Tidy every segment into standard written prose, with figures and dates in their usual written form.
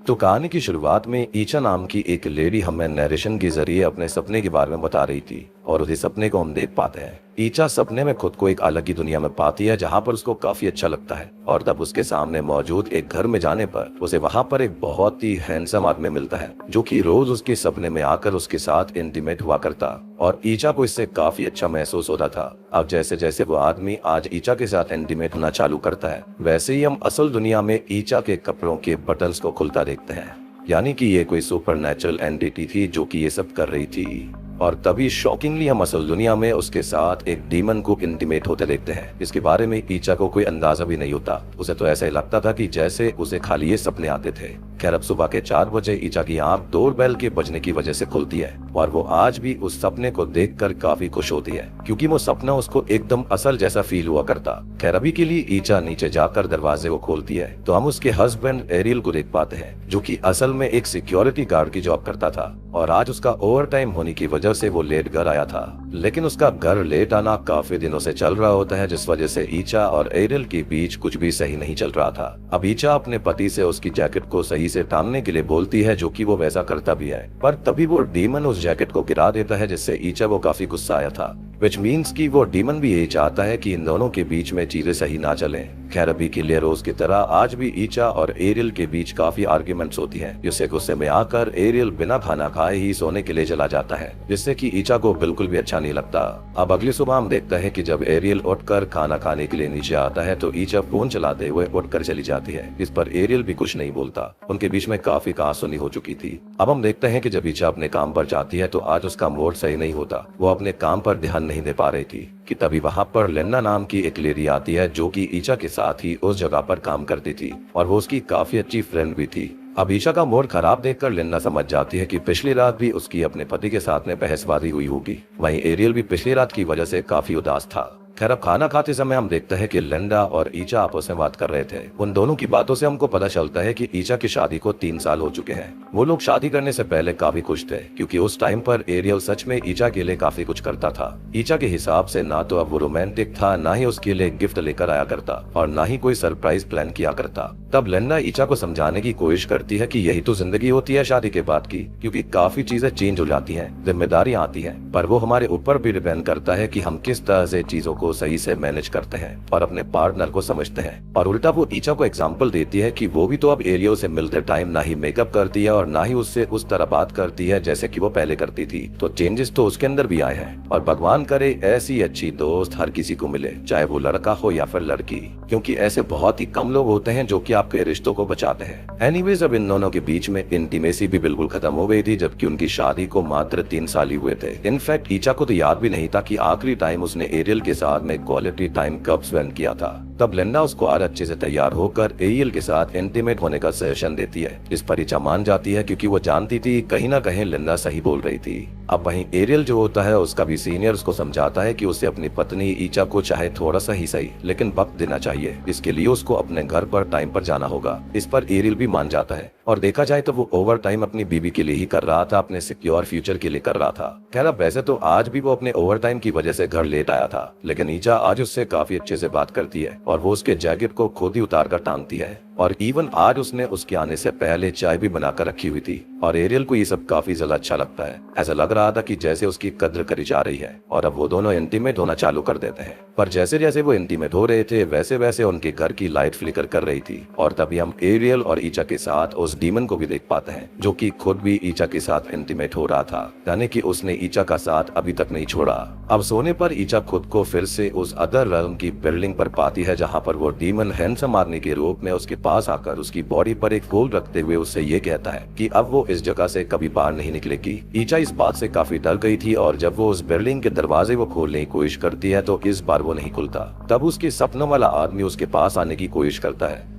तो कहानी की शुरुआत में ईचा नाम की एक लेडी हमें नरेशन के जरिए अपने सपने के बारे में बता रही थी और उसी सपने को हम देख पाते हैं। ईचा सपने में खुद को एक अलग ही दुनिया में पाती है जहाँ पर उसको काफी अच्छा लगता है और तब उसके सामने मौजूद एक घर में जाने पर उसे वहाँ पर एक बहुत ही हैंडसम आदमी मिलता है जो कि रोज उसके सपने में आकर उसके साथ इंटीमेट हुआ करता और ईचा को इससे काफी अच्छा महसूस होता था। अब जैसे जैसे वो आदमी आज ईचा के साथ इंटीमेट होना चालू करता है वैसे ही हम असल दुनिया में ईचा के कपड़ों के बटन्स को खुलता देखते हैं, यानी कि ये कोई सुपर नेचुरल एंटिटी थी जो कि ये सब कर रही थी। और तभी शॉकिंगली हम असल दुनिया में उसके साथ एक डीमन को इंटीमेट होते देखते हैं। इसके बारे में ईचा को कोई अंदाजा भी नहीं होता। उसे तो ऐसा ही लगता था कि जैसे उसे खाली ये सपने आते थे। खैर अब सुबह के 4 बजे ईचा की आंख डोर बेल के बजने की वजह से खुलती है और वो आज भी उस सपने को देखकर काफी खुश होती है क्योंकि वो सपना उसको एकदम असल जैसा फील हुआ करता। खैर अभी के लिए ईचा नीचे जाकर दरवाजे को खोलती है तो हम उसके हस्बैंड एरियल को देख पाते हैं जो कि असल में एक सिक्योरिटी गार्ड की जॉब करता था और आज उसका ओवर टाइम होने की वजह से वो लेट घर आया था। लेकिन उसका घर लेट आना काफी दिनों से चल रहा होता है जिस वजह से ईचा और एरियल के बीच कुछ भी सही नहीं चल रहा था। अब ईचा अपने पति से उसकी जैकेट को सही से टांगने के लिए बोलती है जो कि वो वैसा करता भी है, पर तभी वो डीमन उस जैकेट को गिरा देता है जिससे ईचा वो काफी गुस्सा आया था। विच मीन्स कि वो डीमन भी यही चाहता है कि इन दोनों के बीच में चीजें सही ना चलें। खैर अभी के लिए रोज की तरह आज भी ईचा और एरियल के बीच काफी आर्ग्यूमेंट्स होती हैं, जिससे गुस्से में आकर एरियल बिना खाना खाए ही सोने के लिए चला जाता है जिससे कि ईचा को बिल्कुल भी अच्छा नहीं लगता। अब अगली सुबह हम देखते हैं कि जब एरियल उठकर खाना खाने के लिए नीचे आता है तो ईचा फोन चलाते हुए उठकर चली जाती है। इस पर एरियल भी कुछ नहीं बोलता। उनके बीच में काफी कहासुनी हो चुकी थी। अब हम देखते हैं कि जब ईचा अपने काम पर जाती है तो आज उसका मूड सही नहीं होता। वो अपने काम पर ध्यान नहीं दे पा रही थी कि तभी वहाँ पर लेन्ना नाम की एक लेडी आती है जो कि ईचा के साथ ही उस जगह पर काम करती थी और वो उसकी काफी अच्छी फ्रेंड भी थी। अब ईशा का मूड खराब देखकर लेन्ना समझ जाती है कि पिछली रात भी उसकी अपने पति के साथ में बहसबाजी हुई होगी। वहीं एरियल भी पिछली रात की वजह से काफी उदास था। खैर अब खाना खाते समय हम देखते हैं कि लिंडा और ईचा आपस में बात कर रहे थे। उन दोनों की बातों से हमको पता चलता है कि ईचा की शादी को 3 साल हो चुके हैं। वो लोग शादी करने से पहले काफी खुश थे क्योंकि उस टाइम पर एरियल सच में ईचा के लिए काफी कुछ करता था। ईचा के हिसाब से ना तो अब वो रोमांटिक था, ना ही उसके लिए गिफ्ट लेकर आया करता और ना ही कोई सरप्राइज प्लान किया करता। तब लिंडा ईचा को समझाने की कोशिश करती है कि यही तो जिंदगी होती है शादी के बाद की, क्योंकि काफी चीजें चेंज हो जाती हैं, जिम्मेदारियां आती हैं, पर वो हमारे ऊपर भी डिपेंड करता है कि हम किस तरह से चीजों को सही से मैनेज करते हैं और अपने पार्टनर को समझते हैं। और उल्टा वो ईचा को एग्जांपल देती है कि वो भी तो अब एरियल से मिलते टाइम ना ही मेकअप करती है और ना ही उससे उस तरह बात करती है जैसे कि वो पहले करती थी। तो चेंजेस तो उसके अंदर भी आए हैं और भगवान करे ऐसी अच्छी दोस्त हर किसी को मिले, चाहे वो लड़का हो या फिर लड़की, क्योंकि ऐसे बहुत ही कम लोग होते हैं जो कि आपके रिश्तों को बचाते हैं। एनीवेज अब इन दोनों के बीच में इंटीमेसी भी बिल्कुल खत्म हो गई थी जबकि उनकी शादी को मात्र 3 साल ही हुए थे। इनफैक्ट ईचा को तो याद भी नहीं था कि आखिरी टाइम उसने एरियल के साथ में क्वालिटी टाइम कब स्पेंड किया था। तब लिंडा उसको आज अच्छे से तैयार होकर एरियल के साथ इंटीमेट होने का सजेशन देती है। इस पर ईचा मान जाती है क्योंकि वो जानती थी कहीं ना कहीं लिंडा सही बोल रही थी। अब वहीं एरियल जो होता है उसका भी सीनियर उसको समझाता है कि उसे अपनी पत्नी ईचा को चाहे थोड़ा सा ही सही लेकिन वक्त देना चाहिए। इसके लिए उसको अपने घर पर टाइम पर जाना होगा। इस पर एरियल भी मान जाता है और देखा जाए तो वो ओवर टाइम अपनी बीवी के लिए ही कर रहा था, अपने सिक्योर फ्यूचर के लिए कर रहा था। खैर अब वैसे तो आज भी वो अपने ओवर टाइम की वजह से घर लेट आया था, लेकिन ईचा आज उससे काफी अच्छे से बात करती है और वो उसके जैकेट को खुद ही उतार कर टांगती है और इवन आज उसने उसके आने से पहले चाय भी बनाकर रखी हुई थी। और एरियल को ये सब काफी ज्यादा अच्छा लगता है। ऐसा लग रहा था कि जैसे उसकी कद्र करी जा रही है और अब वो दोनों इंटीमेट होना चालू कर देते हैं। पर जैसे जैसे वो इंटीमेट हो रहे थे वैसे वैसे उनके घर की लाइट फ्लिकर कर रही थी और तभी हम एरियल और ईचा के साथ उस डीमन को भी देख पाते हैं जो कि खुद भी ईचा के साथ इंटीमेट हो रहा था, यानी कि उसने ईचा का साथ अभी तक नहीं छोड़ा। अब सोने पर ईचा खुद को फिर से उस अदर रंग की बिल्डिंग पर पाती है जहाँ पर वो डीमन हैंडसम आदमी के रूप में उसके पास आकर उसकी बॉडी पर एक गोल रखते हुए उससे ये कहता है कि अब वो इस जगह से कभी बाहर नहीं निकलेगी। ईचा इस बात से काफी डर गई थी और जब वो उस बिल्डिंग के दरवाजे वो खोलने की कोशिश करती है तो इस बार वो नहीं खुलता। तब उसके सपनों वाला आदमी उसके पास आने की कोशिश करता है,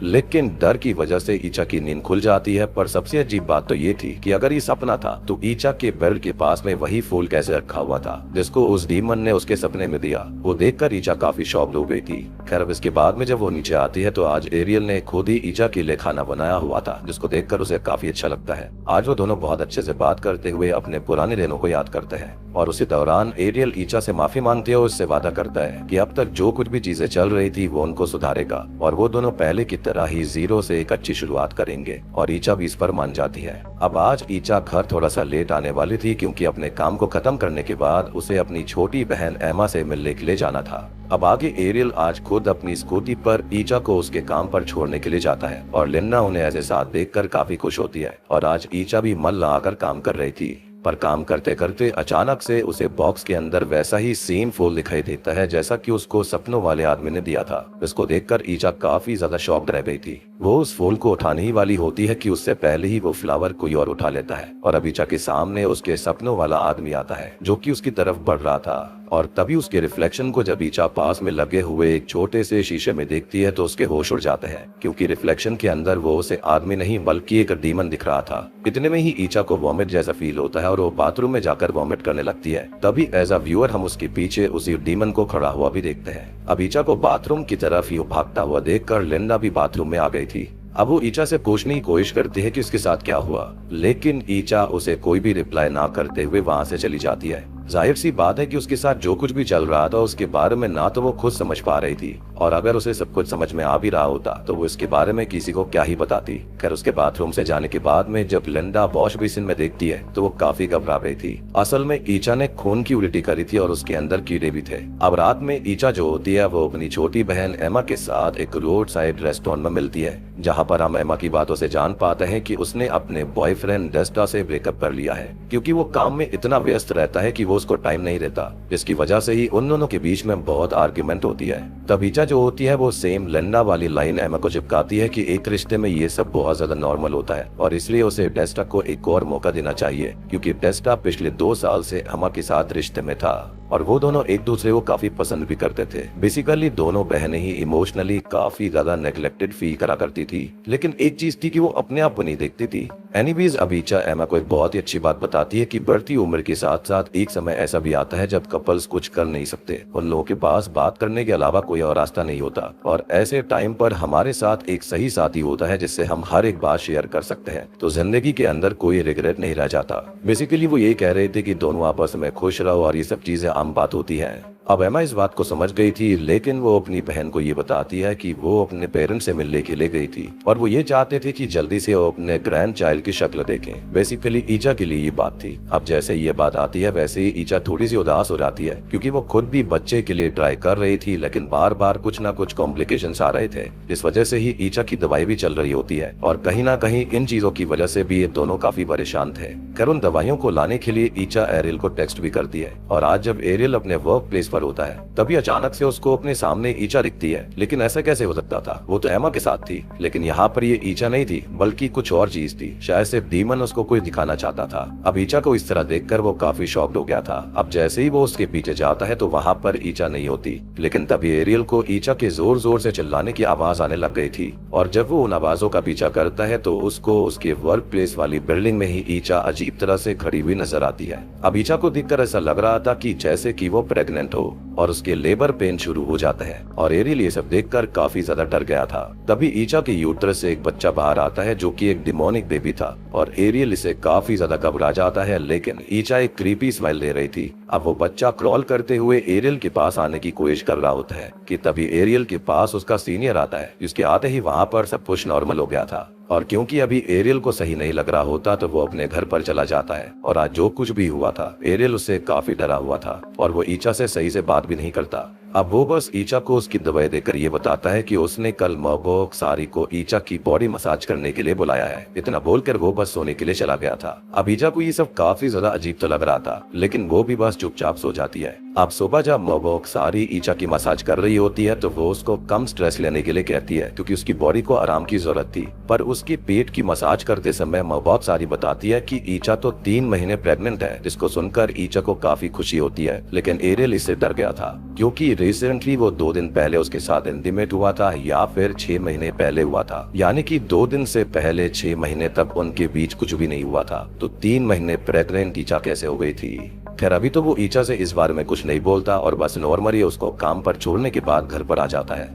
लेकिन डर की वजह से ईचा की नींद खुल जाती है। पर सबसे अजीब बात तो ये थी कि अगर ये सपना था तो ईचा के बेड के पास में वही फूल कैसे रखा हुआ था जिसको उस डीमन ने उसके सपने में दिया। वो देखकर ईचा काफी शॉक्ड हो गई थी। खैर अब इसके बाद में जब वो नीचे आती है तो आज एरियल ने खुद ही ईचा के लिए खाना बनाया हुआ था जिसको देखकर उसे काफी अच्छा लगता है। आज वो दोनों बहुत अच्छे से बात करते हुए अपने पुराने दिनों को याद करते हैं और उसी दौरान एरियल ईचा से माफी मांगते हुए उससे वादा करता है कि अब तक जो कुछ भी चीजें चल रही थी वो उनको सुधारेगा और वो दोनों पहले की तरह ही जीरो से एक अच्छी शुरुआत करेंगे और ईचा भी इस पर मान जाती है। अब आज ईचा घर थोड़ा सा लेट आने वाली थी क्योंकि अपने काम को खत्म करने के बाद उसे अपनी छोटी बहन एमा से मिलने के लिए जाना था। अब आगे एरियल आज खुद अपनी स्कूटी पर ईचा को उसके काम पर छोड़ने के लिए जाता है और लिंडा उन्हें ऐसे साथ देखकर काफी खुश होती है और आज ईचा भी मन लगाकर काम कर रही थी। पर काम करते करते अचानक से उसे बॉक्स के अंदर वैसा ही सेम फूल दिखाई देता है जैसा कि उसको सपनों वाले आदमी ने दिया था। इसको देखकर ईचा काफी ज्यादा शॉक्ड रह गई थी। वो उस फूल को उठाने ही वाली होती है कि उससे पहले ही वो फ्लावर कोई और उठा लेता है और अब ईचा के सामने उसके सपनों वाला आदमी आता है जो कि उसकी तरफ बढ़ रहा था। और तभी उसके रिफ्लेक्शन को जब ईचा पास में लगे हुए एक छोटे से शीशे में देखती है तो उसके होश उड़ जाते हैं क्योंकि रिफ्लेक्शन के अंदर वो उसे आदमी नहीं बल्कि एक डीमन दिख रहा था। इतने में ही ईचा को वॉमिट जैसा फील होता है और वो बाथरूम में जाकर वॉमिट करने लगती है। तभी एज अ व्यूअर हम उसके पीछे उसी डीमन को खड़ा हुआ भी देखते हैं। अब ईचा को बाथरूम की तरफ ही भागता हुआ देखकर लिंडा भी बाथरूम में आ गई थी। अब वो ईचा से पूछने की कोशिश करती है कि उसके साथ क्या हुआ, लेकिन ईचा उसे कोई भी रिप्लाई ना करते हुए वहां से चली जाती है। जाहिर सी बात है कि उसके साथ जो कुछ भी चल रहा था उसके बारे में ना तो वो खुद समझ पा रही थी और अगर उसे सब कुछ समझ में आ भी रहा होता तो वो इसके बारे में किसी को क्या ही बताती। खैर उसके बाथरूम से जाने के बाद में जब लिंडा वॉश बेसिन में देखती है तो वो काफी घबरा गई थी। असल में ईचा ने खून की उल्टी करी थी और उसके अंदर कीड़े भी थे। अब रात में ईचा जो होती है वो अपनी छोटी बहन एमा के साथ एक रोड साइड रेस्टोरेंट में मिलती है जहाँ पर हम एमा की बातों से जान पाते हैं कि उसने अपने बॉयफ्रेंड डेस्टा से ब्रेकअप कर लिया है क्योंकि वो काम में इतना व्यस्त रहता है कि वो उसको टाइम नहीं देता, जिसकी वजह से ही उन दोनों के बीच में बहुत आर्ग्यूमेंट होती है। तब ईचा जो होती है वो सेम लिंडा वाली लाइन एमा को चिपकाती है कि एक रिश्ते में ये सब बहुत ज्यादा नॉर्मल होता है और इसलिए उसे डेस्टा को एक और मौका देना चाहिए क्योंकि डेस्टा पिछले 2 साल से एमा के साथ रिश्ते में था और वो दोनों एक दूसरे को काफी पसंद भी करते थे। बेसिकली दोनों बहनें ही इमोशनली काफी ज्यादा नेग्लेक्टेड फील करा करती थी, लेकिन एक चीज थी कि वो अपने आप को नहीं देखती थी। एनीवेज अब ईचा एमा को एक बहुत ही अच्छी बात बताती है कि बढ़ती उम्र के साथ साथ एक समय ऐसा भी आता है जब कपल्स कुछ कर नहीं सकते, उन लोगों के पास बात करने के अलावा कोई और रास्ता नहीं होता और ऐसे टाइम पर हमारे साथ एक सही साथी होता है जिससे हम हर एक बात शेयर कर सकते हैं तो जिंदगी के अंदर कोई रिग्रेट नहीं रह जाता। बेसिकली वो ये कह रहे थे कि दोनों आपस में खुश रहो और ये सब चीजें आम बात होती है। अब एमा इस बात को समझ गई थी, लेकिन वो अपनी बहन को ये बताती है कि वो अपने पेरेंट्स से मिलने के लिए गई थी और वो ये चाहते थे कि जल्दी से वो अपने ग्रैंड चाइल्ड की शक्ल देखें। बेसिकली ईचा के लिए ये बात थी। अब जैसे ये बात आती है वैसे ही ईचा थोड़ी सी उदास हो जाती है क्योंकि वो खुद भी बच्चे के लिए ट्राई कर रही थी लेकिन बार बार कुछ ना कुछ कॉम्प्लिकेशंस आ रहे थे, जिस वजह से ही ईचा की दवाई भी चल रही होती है और कहीं ना कहीं इन चीजों की वजह से भी ये दोनों काफी परेशान थे। खैर उन दवाइयों को लाने के लिए ईचा एरियल को टेक्स्ट भी करती है और आज जब एरियल अपने वर्क प्लेस पर होता है तभी अचानक से उसको अपने सामने ईचा दिखती है। लेकिन ऐसा कैसे हो सकता था, वो तो एमा के साथ थी, लेकिन यहाँ पर ये ईचा नहीं थी बल्कि कुछ और चीज थी। शायद सिर्फ डीमन उसको कोई दिखाना चाहता था। अब ईचा को इस तरह देखकर वो काफी शॉक्ड हो गया था। अब जैसे ही वो उसके पीछे जाता है तो वहाँ पर ईचा नहीं होती, लेकिन तभी एरियल को ईचा के जोर जोर से चिल्लाने की आवाज आने लग गई थी और जब वो उन आवाजों का पीछा करता है तो उसको उसके वर्क प्लेस वाली बिल्डिंग में ही ईचा अजीब तरह से खड़ी हुई नजर आती है। अब ईचा को देखकर ऐसा लग रहा था कि जैसे कि वो प्रेग्नेंट हो और उसके लेबर पेन शुरू हो जाता है और एरियल ये सब देखकर काफी ज्यादा डर गया था। तभी ईचा के यूट्रस से एक बच्चा बाहर आता है जो कि एक डिमोनिक बेबी था और एरियल इसे काफी ज्यादा घबरा जाता है, लेकिन ईचा एक क्रीपी स्माइल दे रही थी। अब वो बच्चा क्रॉल करते हुए एरियल के पास आने की कोशिश कर रहा होता है कि तभी एरियल के पास उसका सीनियर आता है, जिसके आते ही वहाँ पर सब कुछ नॉर्मल हो गया था और क्योंकि अभी एरियल को सही नहीं लग रहा होता तो वो अपने घर पर चला जाता है और आज जो कुछ भी हुआ था एरियल उससे काफी डरा हुआ था और वो ईचा से सही से बात भी नहीं करता। अब वो बस ईचा को उसकी दवाई देकर ये बताता है कि उसने कल महबूब सारी को ईचा की बॉडी मसाज करने के लिए बुलाया है। इतना बोलकर वो बस सोने के लिए चला गया था। अब ईचा को ये सब काफी ज्यादा अजीब तो लग रहा था, लेकिन वो भी बस चुपचाप सो जाती है। अब सुबह जब महबूब सारी ईचा की मसाज कर रही होती है तो वो उसको कम स्ट्रेस लेने के लिए कहती है क्योंकि उसकी बॉडी को आराम की जरूरत थी, पर उसकी पेट की मसाज करते समय महबूब सारी बताती है कि ईचा तो 3 महीने प्रेग्नेंट है, जिसको सुनकर ईचा को काफी खुशी होती है। लेकिन एरियल इससे डर गया था क्योंकि रिसेंटली वो 2 दिन पहले उसके साथ इंटीमेट हुआ था या फिर 6 महीने पहले हुआ था, यानी कि 2 दिन से पहले 6 महीने तक उनके बीच कुछ भी नहीं हुआ था, तो 3 महीने प्रेग्नेंट ईचा कैसे हो गई थी। खैर अभी तो वो ईचा से इस बारे में कुछ नहीं बोलता और बस नॉर्मली उसको काम पर छोड़ने के बाद घर पर आ जाता है।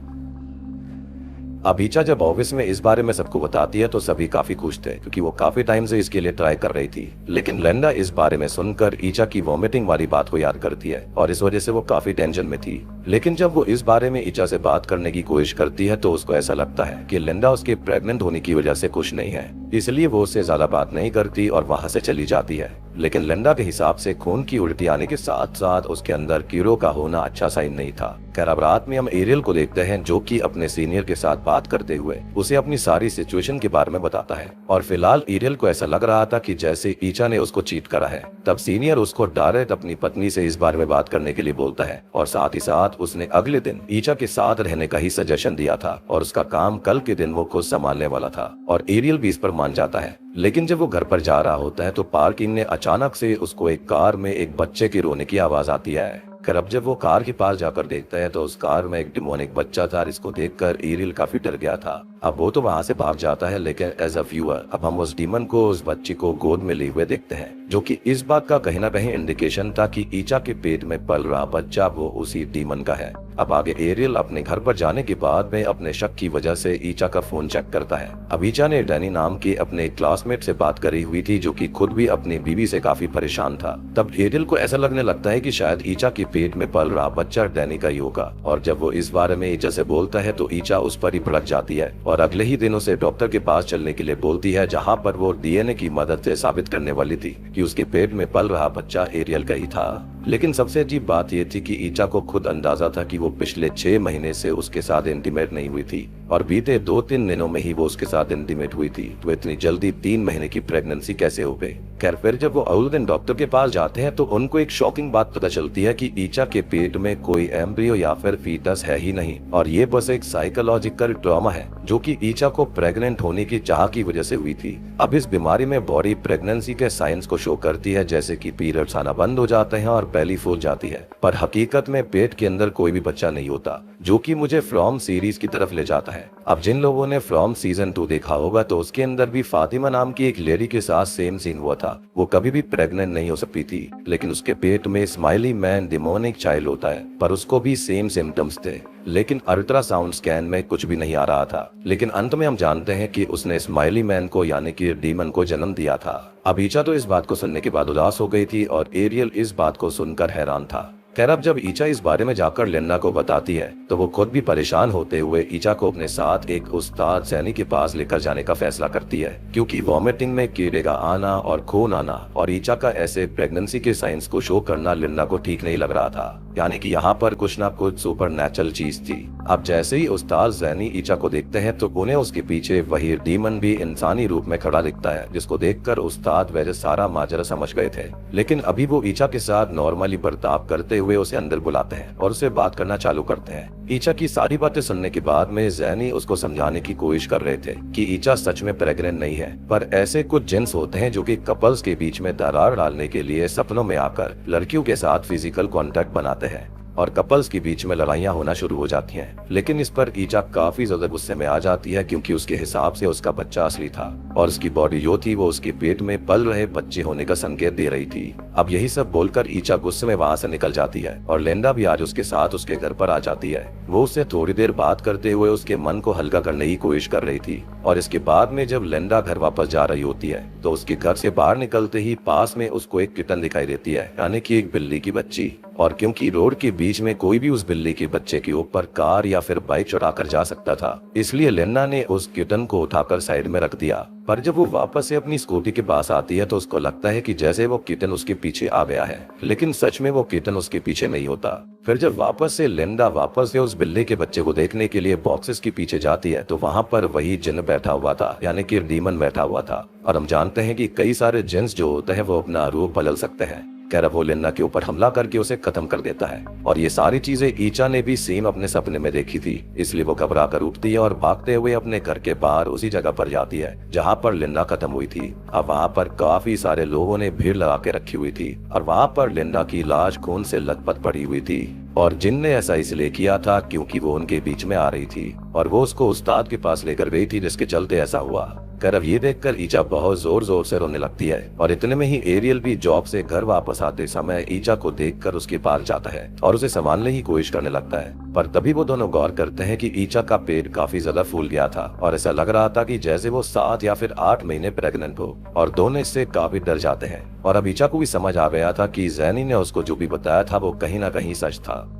अब ईचा जब ऑफिस में इस बारे में सबको बताती है तो सभी काफी खुश थे क्योंकि वो काफी टाइम से इसके लिए ट्राई कर रही थी। लेकिन लिंडा इस बारे में सुनकर ईचा की वॉमिटिंग वाली बात को याद करती है और इस वजह से वो काफी टेंशन में थी। लेकिन जब वो इस बारे में ईचा से बात करने की कोशिश करती है तो उसको ऐसा लगता है कि लिंडा उसके प्रेग्नेंट होने की वजह से खुश नहीं है, इसलिए वो उससे ज्यादा बात नहीं करती और वहां से चली जाती है। लेकिन लिंडा के हिसाब से खून की उल्टी आने के साथ साथ उसके अंदर कीड़ों का होना अच्छा साइन नहीं था। खैर अब रात में हम एरियल को देखते हैं जो कि अपने सीनियर के साथ बात करते हुए उसे अपनी सारी सिचुएशन के बारे में बताता है। और फिलहाल एरियल को ऐसा लग रहा था कि जैसे ईचा ने उसको चीट करा है। तब सीनियर उसको डायरेक्ट अपनी पत्नी से इस बारे में बात करने के लिए बोलता है और साथ ही साथ उसने अगले दिन ईचा के साथ रहने का ही सजेशन दिया था और उसका काम कल के दिन वो खुद संभालने वाला था और एरियल भी इस पर मान जाता है। लेकिन जब वो घर पर जा रहा होता है तो पार्किंग में अचानक से उसको एक कार में एक बच्चे के रोने की आवाज आती है। खैर अब जब वो कार के पास जाकर देखता है तो उस कार में एक डिमोनिक बच्चा था जिसको देखकर एरियल काफी डर गया था। अब वो तो वहां से भाग जाता है, लेकिन एज अ व्यूअर अब हम उस डीमन को उस बच्ची को गोद में लिए हुए देखते हैं, जो कि इस बात का कहीं ना कहीं इंडिकेशन था कि ईचा के पेट में पल रहा बच्चा वो उसी डीमन का है। अब आगे एरियल अपने घर पर जाने के बाद में अपने शक की वजह से ईचा का फोन चेक करता है। अब ईचा ने डैनी नाम के अपने क्लासमेट से बात करी हुई थी जो कि खुद भी अपनी बीवी से काफी परेशान था। तब एरियल को ऐसा लगने लगता है कि शायद ईचा के पेट में पल रहा बच्चा डैनी का ही होगा और जब वो इस बारे में ईचा से बोलता है तो ईचा उस पर ही भड़क जाती है और अगले ही दिन उसे डॉक्टर के पास चलने के लिए बोलती है, जहाँ पर वो डीएनए की मदद से साबित करने वाली थी कि उसके पेट में पल रहा बच्चा एरियल का ही था। लेकिन सबसे अजीब बात यह थी कि ईचा को खुद अंदाजा था कि वो पिछले 6 महीने से उसके साथ इंटीमेट नहीं हुई थी और बीते 2-3 दिनों में ही वो उसके साथ इंटीमेट हुई थी, तो इतनी जल्दी 3 महीने की प्रेगनेंसी कैसे हो गई। खैर फिर जब वो अगले दिन डॉक्टर के पास जाते हैं तो उनको एक शॉकिंग बात पता चलती है कि ईचा के पेट में कोई एम्ब्रियो या फिर फीटस है ही नहीं और ये बस एक साइकोलॉजिकल ट्रॉमा है जो कि ईचा को प्रेग्नेंट होने की चाह की वजह से हुई थी। अब इस बीमारी में बॉडी प्रेगनेंसी के साइंस को शो करती है, जैसे कि पीरियड्स आना बंद हो जाते हैं और पहली फूल जाती है, पर हकीकत में पेट के अंदर कोई भी बच्चा नहीं होता, जो कि मुझे फ्रॉम सीरीज की तरफ ले जाता है। अब जिन लोगों ने फ्रॉम सीजन 2 देखा होगा तो उसके अंदर भी फातिमा नाम की एक लेडी के साथ सेम सीन हुआ था। वो कभी भी प्रेग्नेंट नहीं हो सकती थी, लेकिन उसके पेट में स्माइली मैन डिमोनिक चाइल्ड होता है, पर उसको भी सेम सिम्टम्स थे, लेकिन अल्ट्रासाउंड स्कैन में कुछ भी नहीं आ रहा था। लेकिन अंत में हम जानते हैं कि उसने स्माइली मैन को यानी कि डीमन को जन्म दिया था। अब ईचा तो इस बात को सुनने के बाद उदास हो गई थी और एरियल इस बात को सुनकर हैरान था। खैर अब जब ईचा इस बारे में जाकर लिंडा को बताती है तो वो खुद भी परेशान होते हुए ईचा को अपने साथ एक उस्ताद सैनी के पास लेकर जाने का फैसला करती है, क्योंकि वॉमिटिंग में कीड़े का आना और खून आना और ईचा का ऐसे प्रेगनेंसी के साइंस को शो करना लिंडा को ठीक नहीं लग रहा था, यानी कि यहाँ पर कुछ ना कुछ सुपर नेचुरल चीज थी। अब जैसे ही उस्ताद जैनी ईचा को देखते हैं तो उन्हें उसके पीछे वही डीमन भी इंसानी रूप में खड़ा दिखता है, जिसको देखकर उस्ताद वैसे सारा माजरा समझ गए थे। लेकिन अभी वो ईचा के साथ नॉर्मली बर्ताव करते हुए उसे अंदर बुलाते हैं और उसे बात करना चालू करते हैं। ईचा की सारी बातें सुनने के बाद में जैनी उसको समझाने की कोशिश कर रहे थे कि ईचा सच में प्रेग्नेंट नहीं है, पर ऐसे कुछ जिन्स होते हैं जो कि कपल्स के बीच में दरार डालने के लिए सपनों में आकर लड़कियों के साथ फिजिकल कांटेक्ट बनाते हैं और कपल्स के बीच में लड़ाइयां होना शुरू हो जाती हैं। लेकिन इस पर ईचा काफी ज्यादा गुस्से में आ जाती है, क्योंकि उसके हिसाब से उसका बच्चा असली था और उसकी बॉडी जो थी वो उसके पेट में पल रहे बच्चे होने का संकेत दे रही थी। अब यही सब बोलकर ईचा गुस्से में वहां से निकल जाती है और लिंडा भी आज उसके साथ उसके घर पर आ जाती है। वो उससे थोड़ी देर बात करते हुए उसके मन को हल्का करने की कोशिश कर रही थी और इसके बाद में जब लिंडा घर वापस जा रही होती है तो उसके घर से बाहर निकलते ही पास में उसको एक किटन दिखाई देती है, यानी कि एक बिल्ली की बच्ची। और क्योंकि रोड के बीच में कोई भी उस बिल्ली के बच्चे के ऊपर कार या फिर बाइक चढ़ा कर जा सकता था, इसलिए लिंडा ने उस किटन को उठाकर साइड में रख दिया। पर जब वो वापस से अपनी स्कूटी के पास आती है तो उसको लगता है कि जैसे वो किटन उसके पीछे आ गया है, लेकिन सच में वो किटन उसके पीछे नहीं होता। फिर जब वापस से लिंडा वापस से उस बिल्ली के बच्चे को देखने के लिए बॉक्सेस के पीछे जाती है तो वहाँ पर वही जिन बैठा हुआ था, यानी कि डीमन बैठा हुआ था। और हम जानते हैं कि कई सारे जिन्स जो होते हैं वो अपना रूप बदल सकते हैं। खैर वो लिंडा के ऊपर हमला करके उसे खत्म कर देता है और ये सारी चीजें ईचा ने भी सेम अपने सपने में देखी थी, इसलिए वो घबरा कर उठती है और भागते हुए अपने घर के बाहर उसी जगह पर जाती है जहाँ पर लिंडा खत्म हुई थी। अब वहाँ पर काफी सारे लोगों ने भीड़ लगा के रखी हुई थी और वहाँ पर लिंडा की लाश खून से लथपथ पड़ी हुई थी और जिन ने ऐसा इसलिए किया था क्योंकि वो उनके बीच में आ रही थी और वो उसको उस्ताद के पास लेकर गई थी, जिसके चलते ऐसा हुआ। कर अब ये देखकर ईचा बहुत जोर जोर से रोने लगती है और इतने में ही एरियल भी जॉब से घर वापस आते समय ईचा को देखकर उसके पास जाता है और उसे संभालने की कोशिश करने लगता है। पर तभी वो दोनों गौर करते हैं कि ईचा का पेट काफी ज्यादा फूल गया था और ऐसा लग रहा था कि जैसे वो 7 या फिर 8 महीने प्रेग्नेंट हो और दोनों इससे काफी डर जाते हैं। और अब ईचा को भी समझ आ गया था कि जैनी ने उसको जो भी बताया था वो कहीं ना कहीं सच था।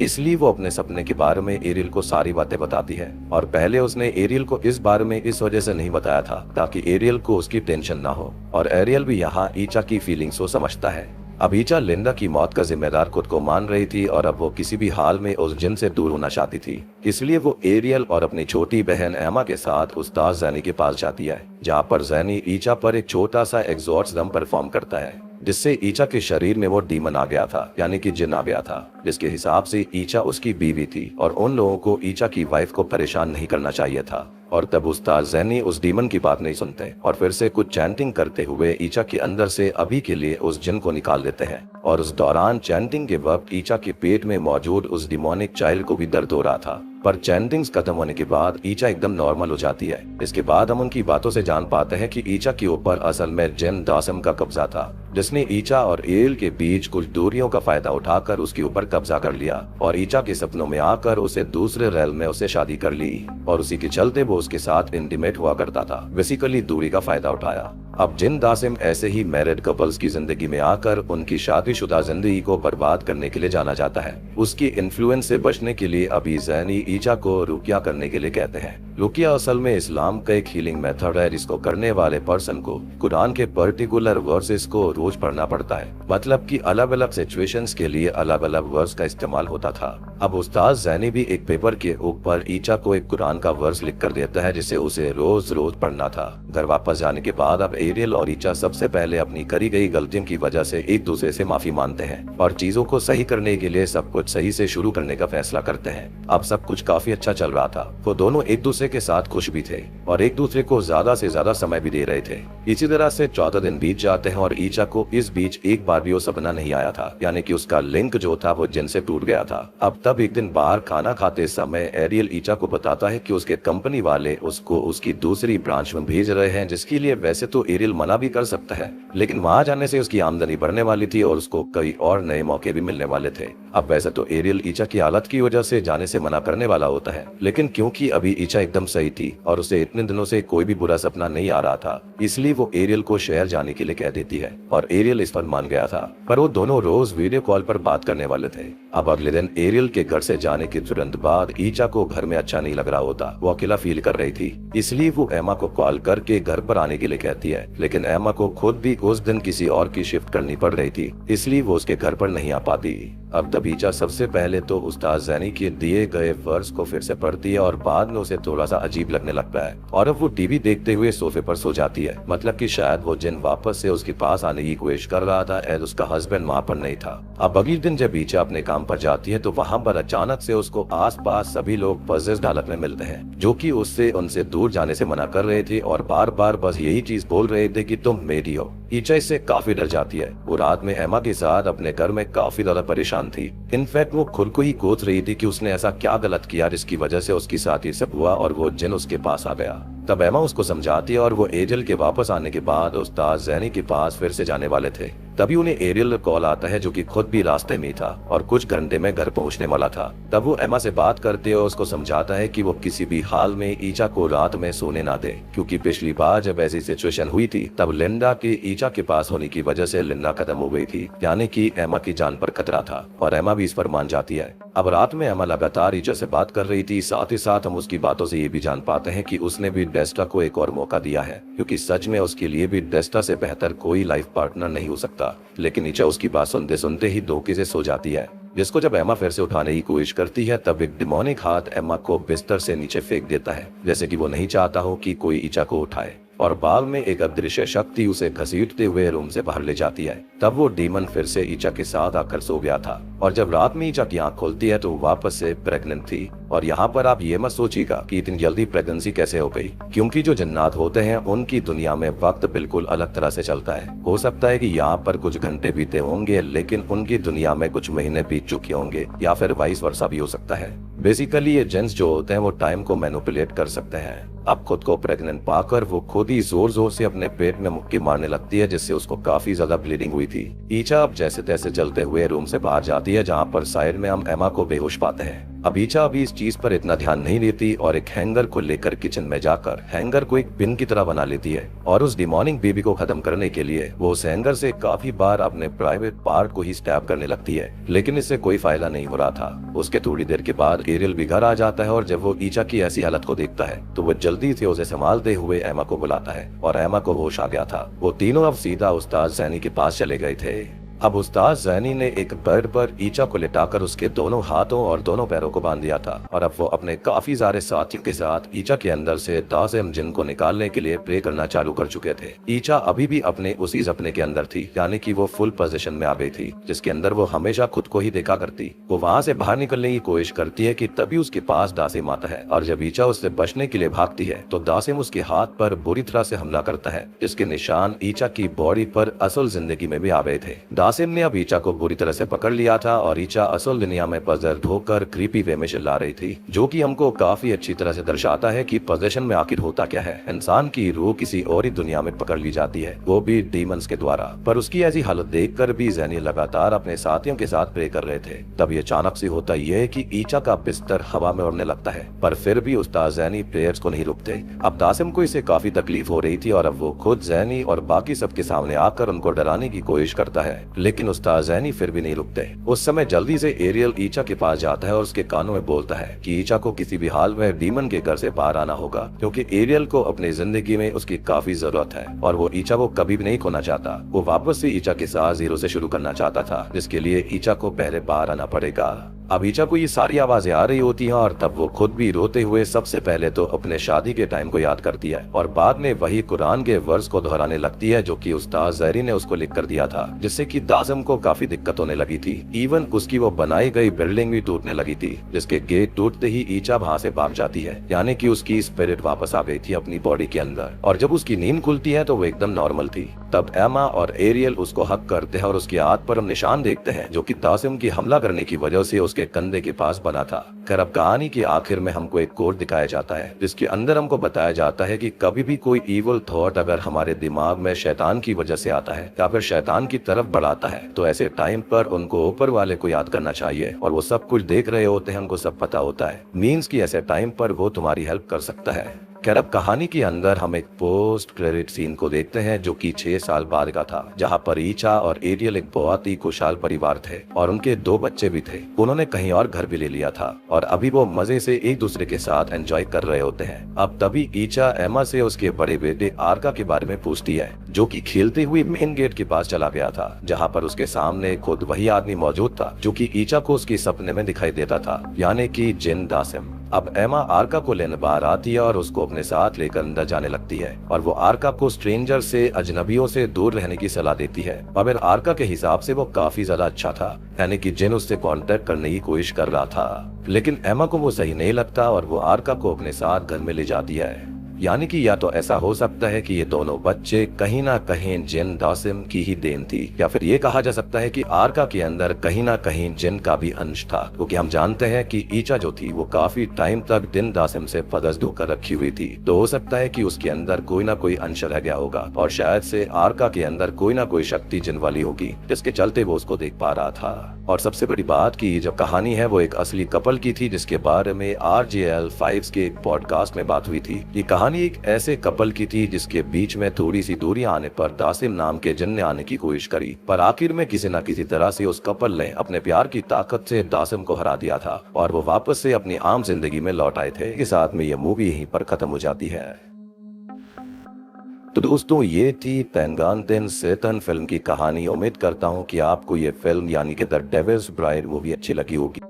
इसलिए वो अपने सपने के बारे में एरियल को सारी बातें बताती है और पहले उसने एरियल को इस बारे में इस वजह से नहीं बताया था ताकि एरियल को उसकी टेंशन ना हो और एरियल भी यहाँ ईचा की फीलिंग्स को समझता है। अब ईचा लिंडा की मौत का जिम्मेदार खुद को मान रही थी और अब वो किसी भी हाल में उस जिन से दूर होना चाहती थी। इसलिए वो एरियल और अपनी छोटी बहन एमा के साथ उस्ताद जैनी के पास जाती है, जहाँ पर जैनी ईचा पर एक छोटा सा एग्जॉर्सिज्म परफॉर्म करता है, जिससे ईचा के शरीर में वो डीमन आ गया था, यानी कि जिन आ गया था, जिसके हिसाब से ईचा उसकी बीवी थी और उन लोगों को ईचा की वाइफ को परेशान नहीं करना चाहिए था। और तब उस्ताद जैनी उस डीमन की बात नहीं सुनते और फिर से कुछ चैंटिंग करते हुए ईचा के अंदर से अभी के लिए उस जिन को निकाल देते हैं और उस दौरान चैंटिंग के वक्त ईचा के पेट में मौजूद उस डिमोनिक चाइल्ड को भी दर्द हो रहा था। पर चैंटिंग्स खत्म होने के बाद ईचा एकदम नॉर्मल हो जाती है। इसके बाद हम उनकी बातों से जान पाते हैं कि ईचा के ऊपर असल में जिन दासम का कब्जा था, जिसने ईचा और एल के बीच कुछ दूरियों का फायदा उठाकर उसके ऊपर कब्जा कर लिया और ईचा के सपनों में आकर उसे दूसरे रेल में उसे शादी कर ली और उसी के चलते वो उसके साथ इंटीमेट हुआ करता था, बेसिकली दूरी का फायदा उठाया। अब जिन दासिम ऐसे ही मैरिड कपल्स की जिंदगी में आकर उनकी शादीशुदा जिंदगी को बर्बाद करने के लिए जाना जाता है। उसकी इन्फ्लुएंस से बचने के लिए अभी जैनी ईचा को रुकिया करने के लिए कहते हैं। रुकिया असल में इस्लाम का एक हीलिंग मेथड है जिसको करने वाले पर्सन को कुरान के पर्टिकुलर वर्सेस को रोज पढ़ना पड़ता है, मतलब कि अलग अलग सिचुएशंस के लिए अलग अलग वर्स का इस्तेमाल होता था। अब उस्ताद जैनी भी एक पेपर के ऊपर ईचा को एक कुरान का वर्स लिख कर देता है जिसे उसे रोज रोज पढ़ना था। घर वापस जाने के बाद अब एरियल और ईचा सबसे पहले अपनी करी गई गलतियों की वजह से एक दूसरे से माफी मांगते हैं और चीजों को सही करने के लिए सब कुछ सही से शुरू करने का फैसला करते हैं। अब सब कुछ काफी अच्छा चल रहा था, वो दोनों एक दूसरे के साथ खुश भी थे और एक दूसरे को ज्यादा से ज्यादा समय भी दे रहे थे। इसी तरह से 14 दिन बीत जाते हैं और ईचा को इस बीच एक बार भी वो सपना नहीं आया था, यानी कि उसका लिंक जो था वो जिन से टूट गया था। अब तब एक दिन बाहर खाना खाते समय एरियल ईचा को बताता है कि उसके कंपनी वाले उसको उसकी दूसरी ब्रांच में भेज रहे हैं, जिसके लिए वैसे तो एरियल मना भी कर सकता है, लेकिन वहां जाने से उसकी आमदनी बढ़ने वाली थी और उसको कई और नए मौके भी मिलने वाले थे। अब वैसे तो एरियल ईचा की हालत की वजह से जाने से मना करने वाला होता है, लेकिन क्योंकि अभी ईचा एकदम सही थी और उसे इतने दिनों से कोई भी बुरा सपना नहीं आ रहा था, इसलिए वो एरियल को शहर जाने के लिए कह देती है और एरियल इस पर मान गया था। पर वो दोनों रोज वीडियो कॉल पर बात करने वाले थे। अब अगले दिन एरियल के घर से जाने के तुरंत बाद ईचा को घर में अच्छा नहीं लग रहा होता, वो अकेला फील कर रही थी, इसलिए वो एमा को कॉल करके घर पर आने के लिए कहती है, लेकिन एमा को खुद भी उस दिन किसी और की शिफ्ट करनी पड़ रही थी, इसलिए वो उसके घर पर नहीं आ पाती। अब तब ईचा सबसे पहले तो उस्ताद जैनी के दिए गए वर्स को फिर से पढ़ती है और बाद में उसे थोड़ा सा अजीब लगने लगता है और अब वो टीवी देखते हुए सोफे पर सो जाती है, मतलब कि शायद वो जिन वापस से उसके पास आने की कोशिश कर रहा था एज उसका हस्बैंड वहाँ पर नहीं था। अब अगले दिन जब ईचा अपने काम पर जाती है तो वहाँ पर अचानक से उसको आसपास सभी लोग पजेस्ड हालत में मिलते हैं, जो कि उससे उनसे दूर जाने से मना कर रहे थे और बार बार बस यही चीज बोल रहे थे कि तुम मेरी हो। ईचा इससे काफी डर जाती है। वो रात में एमा के साथ अपने घर में काफी ज्यादा परेशान थी। इनफैक्ट वो खुद को ही कोस रही थी कि उसने ऐसा क्या गलत किया जिसकी वजह से उसके साथ ये सब हुआ और वो जिन उसके पास आ गया। तब एमा उसको समझाती है और वो एरियल के वापस आने के बाद उस्ताद जैनी के पास फिर से जाने वाले थे। तभी उन्हें एरियल कॉल आता है, जो कि खुद भी रास्ते में था और कुछ घंटे में घर पहुंचने वाला था। तब वो एमा से बात करते और उसको समझाता है कि वो किसी भी हाल में ईचा को रात में सोने ना दे, क्योंकि पिछली बार जब ऐसी सिचुएशन हुई थी तब लिंडा के ईचा के पास होने की वजह से लिंडा खत्म हो गई थी, यानी कि एमा की जान पर खतरा था और एमा भी इस पर मान जाती है। अब रात में एमा लगातार ईचा से बात कर रही थी, साथ ही साथ हम उसकी बातों से ये भी जान पाते हैं कि उसने भी डेस्टा को एक और मौका दिया है, क्योंकि सच में उसके लिए भी डेस्टा से बेहतर कोई लाइफ पार्टनर नहीं हो सकता। लेकिन ईचा उसकी बात सुनते सुनते ही धोखे से सो जाती है, जिसको जब एमा फिर से उठाने की कोशिश करती है तब एक डिमोनिक हाथ एमा को बिस्तर से नीचे फेंक देता है, जैसे कि वो नहीं चाहता हो कि कोई ईचा को उठाए, और बाद में एक अदृश्य शक्ति उसे घसीटते हुए रूम से बाहर ले जाती है। तब वो डीमन फिर से ईचा के साथ आकर सो गया था और जब रात में ईचा की आंख खुलती है तो वो वापस से प्रेग्नेंट थी। और यहाँ पर आप ये मत सोचिएगा कि इतनी जल्दी प्रेगनेंसी कैसे हो गई, क्योंकि जो जन्नात होते हैं उनकी दुनिया में वक्त बिल्कुल अलग तरह से चलता है। हो सकता है कि यहाँ पर कुछ घंटे बीते होंगे लेकिन उनकी दुनिया में कुछ महीने बीत चुके होंगे, या फिर वाइस वर्सा भी हो सकता है। बेसिकली ये जेंट्स जो होते हैं वो टाइम को मैनिपुलेट कर सकते हैं। अब खुद को प्रेग्नेंट पाकर वो खुद ही जोर जोर से अपने पेट में मुक्की मारने लगती है, जिससे उसको काफी ज्यादा ब्लीडिंग हुई थी। ईचा अब जैसे तैसे चलते हुए रूम से बाहर जाती है, जहाँ पर साइड में हम एमा को बेहोश पाते हैं। अब ईचा अभी इस चीज पर इतना ध्यान नहीं देती और एक हैंगर को लेकर किचन में जाकर हैंगर को एक पिन की तरह बना लेती है, और उस डिमॉर्निंग बेबी को खत्म करने के लिए वो उस हैंगर से काफी बार अपने प्राइवेट पार्ट को ही स्टैब करने लगती है, लेकिन इससे कोई फायदा नहीं हो रहा था। उसके थोड़ी देर के बाद एरियल भी घर आ जाता है, और जब वो ईचा की ऐसी हालत को देखता है तो वो जल्दी से उसे संभालते हुए एमा को बुलाता है, और एमा को होश आ गया था। वो तीनों अब सीधा उस्ताद सैनी के पास चले गए थे। अब उस्ताद जैनी ने एक बेड पर ईचा को लिटाकर उसके दोनों हाथों और दोनों पैरों को बांध दिया था, और अब वो अपने काफी सारे साथियों के साथ ईचा के अंदर से दासिम जिन को निकालने के लिए प्रे करना चालू कर चुके थे। ईचा अभी भी अपने उसी सपने के अंदर थी, यानी कि वो फुल पोजीशन में आ गई थी, जिसके अंदर वो हमेशा खुद को ही देखा करती। वो वहाँ से बाहर निकलने की कोशिश करती है कि तभी उसके पास दासिम आता है, और जब ईचा उससे बचने के लिए भागती है तो दासिम उसके हाथ पर बुरी तरह से हमला करता है, जिसके निशान ईचा की बॉडी पर असल जिंदगी में भी आ गए थे। दासिम ने अब ईचा को बुरी तरह से पकड़ लिया था, और ईचा असल दुनिया में पजर ढोकर क्रीपी वे में चिल्ला रही थी, जो कि हमको काफी अच्छी तरह से दर्शाता है कि पोजेशन में आखिर होता क्या है। इंसान की रूह किसी और ही दुनिया में पकड़ ली जाती है, वो भी डीमंस के द्वारा। पर उसकी ऐसी हालत देखकर भी जैनी लगातार अपने साथियों के साथ प्रे कर रहे थे। तभी अचानक से होता यह है कि ईचा का बिस्तर हवा में उड़ने लगता है, पर फिर भी उस्ताद जैनी प्रेयर्स को नहीं रुकते। अब दासिम को इसे काफी तकलीफ हो रही थी, और अब वो खुद जैनी और बाकी सबके सामने आकर उनको डराने की कोशिश करता है, लेकिन उस्ताद जैनी फिर भी नहीं रुकते। उस समय जल्दी से एरियल ईचा के पास जाता है और उसके कानों में बोलता है कि ईचा को किसी भी हाल में डीमन के घर से बाहर आना होगा, क्योंकि एरियल को अपनी जिंदगी में उसकी काफी जरूरत है, और वो ईचा को कभी भी नहीं खोना चाहता। वो वापस से ईचा के साथ जीरो से शुरू करना चाहता था, जिसके लिए ईचा को पहले बाहर आना पड़ेगा। अब ईचा को ये सारी आवाजें आ रही होती हैं, और तब वो खुद भी रोते हुए सबसे पहले तो अपने शादी के टाइम को याद करती है, और बाद में वही कुरान के वर्स को दोहराने लगती है जो कि उस्ताद जहरी ने उसको लिख कर दिया था, जिससे कि दासिम को काफी दिक्कत होने लगी थी। इवन उसकी वो बनाई गई बिल्डिंग भी टूटने लगी थी, जिसके गेट टूटते ही ईचा वहाँ से भाग जाती है, यानी कि उसकी स्पिरिट वापस आ गई थी अपनी बॉडी के अंदर। और जब उसकी नींद खुलती है तो वो एकदम नॉर्मल थी। तब एमा और एरियल उसको हक करते हैं, और उसके हाथ पर हम निशान देखते हैं जो कि दासिम की हमला करने की वजह से उसके कंधे के पास बना था। खैर अब कहानी के आखिर में हमको एक कोड दिखाया जाता है, जिसके अंदर हमको बताया जाता है कि कभी भी कोई इवल थॉट अगर हमारे दिमाग में शैतान की वजह से आता है या फिर शैतान की तरफ बढ़ाता है, तो ऐसे टाइम पर उनको ऊपर वाले को याद करना चाहिए, और वो सब कुछ देख रहे होते हैं, उनको सब पता होता है। मीन्स कि ऐसे टाइम पर वो तुम्हारी हेल्प कर सकता है। खैर अब कहानी के अंदर हम एक पोस्ट क्रेडिट सीन को देखते हैं जो कि 6 साल बाद का था, जहां पर ईचा और एरियल एक बहुत ही खुशहाल परिवार थे, और उनके 2 बच्चे भी थे। उन्होंने कहीं और घर भी ले लिया था, और अभी वो मजे से एक दूसरे के साथ एंजॉय कर रहे होते हैं। अब तभी ईचा एमा से उसके बड़े बेटे आर्का के बारे में पूछती है, जो कि खेलते हुए मेन गेट के पास चला गया था, जहाँ पर उसके सामने खुद वही आदमी मौजूद था जो कि ईचा को उसके सपने में दिखाई देता था, यानी कि जिन दासिम। अब एमा आर्का को लेने बाहर आती है और उसको अपने साथ लेकर अंदर जाने लगती है, और वो आर्का को स्ट्रेंजर से, अजनबियों से दूर रहने की सलाह देती है। मगर आर्का के हिसाब से वो काफी ज्यादा अच्छा था, यानी कि जिन उससे कांटेक्ट करने की कोशिश कर रहा था, लेकिन एमा को वो सही नहीं लगता, और वो आर्का को अपने साथ घर में ले जाती है। यानी कि या तो ऐसा हो सकता है कि ये दोनों बच्चे कहीं ना कहीं जिन दासिम की ही देन थी, या फिर ये कहा जा सकता है कि आर्का के अंदर कहीं ना कहीं जिन का भी अंश था, क्योंकि हम जानते हैं कि ईचा जो थी वो काफी टाइम तक दिन दासिम से पदस धोकर रखी हुई थी। तो हो सकता है कि उसके अंदर कोई ना कोई अंश रह गया होगा, और शायद से आर्का के अंदर कोई ना कोई शक्ति जिन वाली होगी, जिसके चलते वो उसको देख पा रहा था। और सबसे बड़ी बात की जब कहानी है वो एक असली कपल की थी, जिसके बारे में RJL 5 के एक पॉडकास्ट में बात हुई थी। ये कहानी एक ऐसे कपल की थी जिसके बीच में थोड़ी सी दूरी आने पर दासिम नाम के जिन ने आने की कोशिश करी, पर आखिर में किसी न किसी तरह से उस कपल ने अपने प्यार की ताकत से दासिम को हरा दिया था, और वो वापस से अपनी आम जिंदगी में लौट आए थे। के साथ में ये मूवी यहीं पर खत्म हो जाती है। तो दोस्तों ये थी तेंगानतेन सेतन फिल्म की कहानी। उम्मीद करता हूँ कि आपको ये फिल्म यानी कि द डेविल्स ब्राइड मूवी अच्छी लगी होगी।